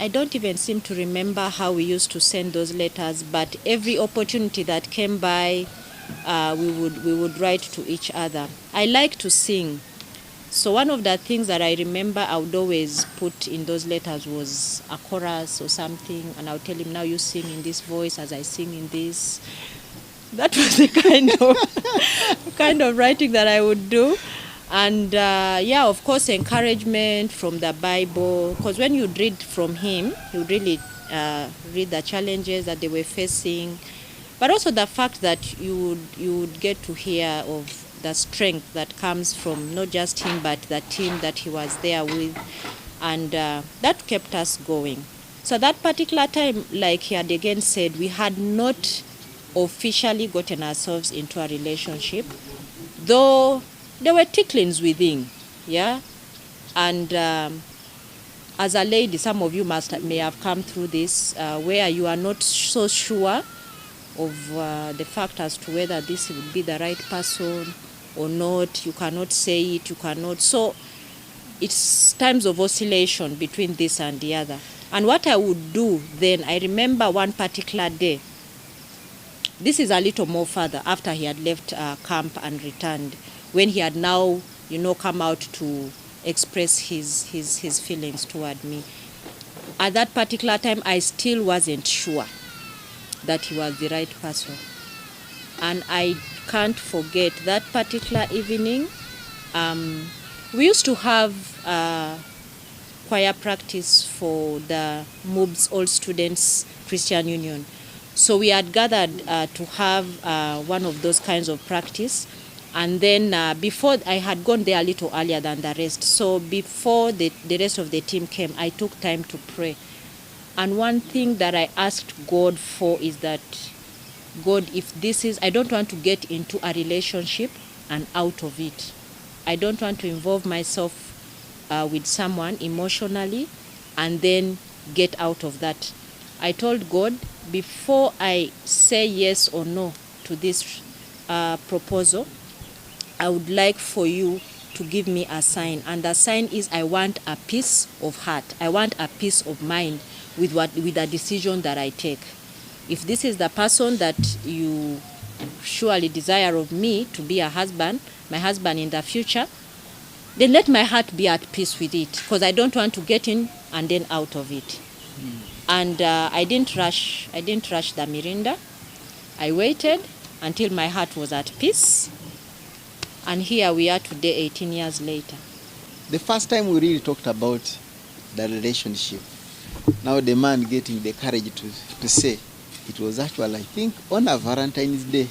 I don't even seem to remember how we used to send those letters, but every opportunity that came by, we would write to each other. I like to sing. So one of the things that I remember I would always put in those letters was a chorus or something, and I would tell him, now you sing in this voice as I sing in this. That was the kind of writing that I would do. And yeah, of course, encouragement from the Bible, because when you read from him, you really read the challenges that they were facing, but also the fact that you would get to hear of the strength that comes from not just him, but the team that he was there with, and that kept us going. So that particular time, like he had again said, we had not officially gotten ourselves into a relationship, though there were ticklings within, yeah. And as a lady, some of you may have come through this, where you are not so sure of the fact as to whether this would be the right person or not. You cannot say it, you cannot. So it's times of oscillation between this and the other. And what I would do then, I remember one particular day, this is a little more further after he had left camp and returned, when he had now, come out to express his feelings toward me. At that particular time, I still wasn't sure that he was the right person. And I can't forget that particular evening. We used to have choir practice for the MUB's All Students Christian Union. So we had gathered to have one of those kinds of practice. And then before, I had gone there a little earlier than the rest. So before the rest of the team came, I took time to pray. And one thing that I asked God for is that, God, if this is, I don't want to get into a relationship and out of it. I don't want to involve myself with someone emotionally and then get out of that. I told God, before I say yes or no to this proposal, I would like for you to give me a sign. And the sign is, I want a peace of heart. I want a peace of mind with the decision that I take. If this is the person that you surely desire of me to be my husband in the future, then let my heart be at peace with it, because I don't want to get in and then out of it. And I didn't rush the Mirinda. I waited until my heart was at peace. And here we are today, 18 years later. The first time we really talked about the relationship, now the man getting the courage to say, it was actually, I think, on a Valentine's Day.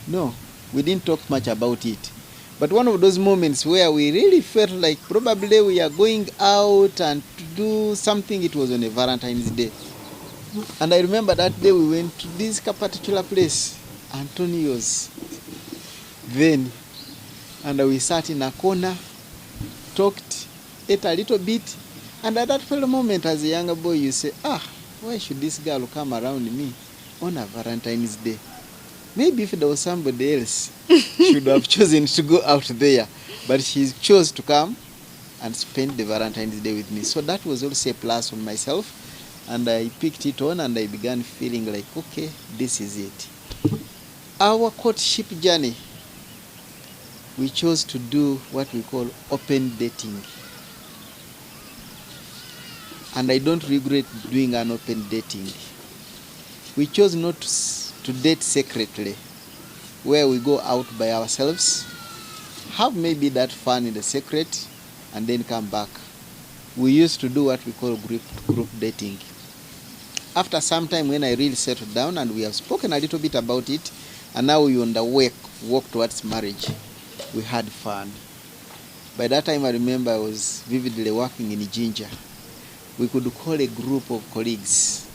No, we didn't talk much about it. But one of those moments where we really felt like probably we are going out and to do something, it was on a Valentine's Day. And I remember that day we went to this particular place, Antonio's. Then, and we sat in a corner, talked, ate a little bit, and at that very moment, as a younger boy, you say, why should this girl come around me on a Valentine's Day? Maybe if there was somebody else, she would have chosen to go out there, but she chose to come and spend the Valentine's Day with me. So that was also a plus on myself, and I picked it on, and I began feeling like, okay, this is it. Our courtship journey, we chose to do what we call open dating. And I don't regret doing an open dating. We chose not to date secretly, where we go out by ourselves, have maybe that fun in the secret, and then come back. We used to do what we call group dating. After some time, when I really settled down and we have spoken a little bit about it, and now we on the walk towards marriage, we had fun. By that time, I remember I was vividly working in Ginger. We could call a group of colleagues.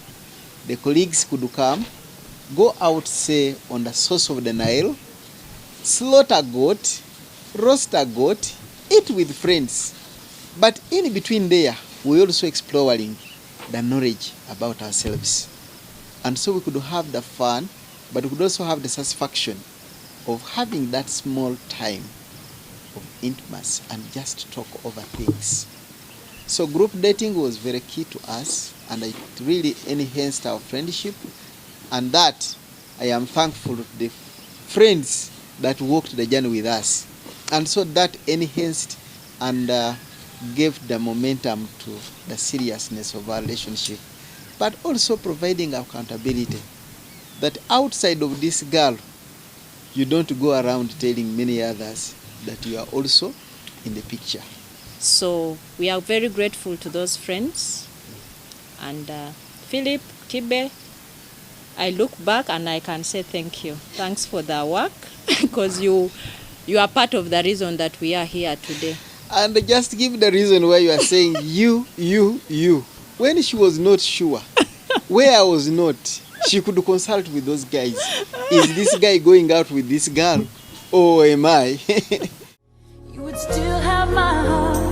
The colleagues could come, go out, say, on the source of the Nile, slaughter a goat, roast a goat, eat with friends. But in between there, we also exploring the knowledge about ourselves. And so we could have the fun, but we could also have the satisfaction of having that small time of intimacy and just talk over things. So group dating was very key to us, and it really enhanced our friendship, and that I am thankful to the friends that walked the journey with us. And so that enhanced and gave the momentum to the seriousness of our relationship, but also providing accountability, that outside of this girl, you don't go around telling many others that you are also in the picture. So we are very grateful to those friends. And Philip, Tibe, I look back and I can say thank you. Thanks for the work, because you are part of the reason that we are here today. And just give the reason why you are saying you. When she was not sure, where I was not, she could consult with those guys. Is this guy going out with this girl? Or am I? You would still have my heart.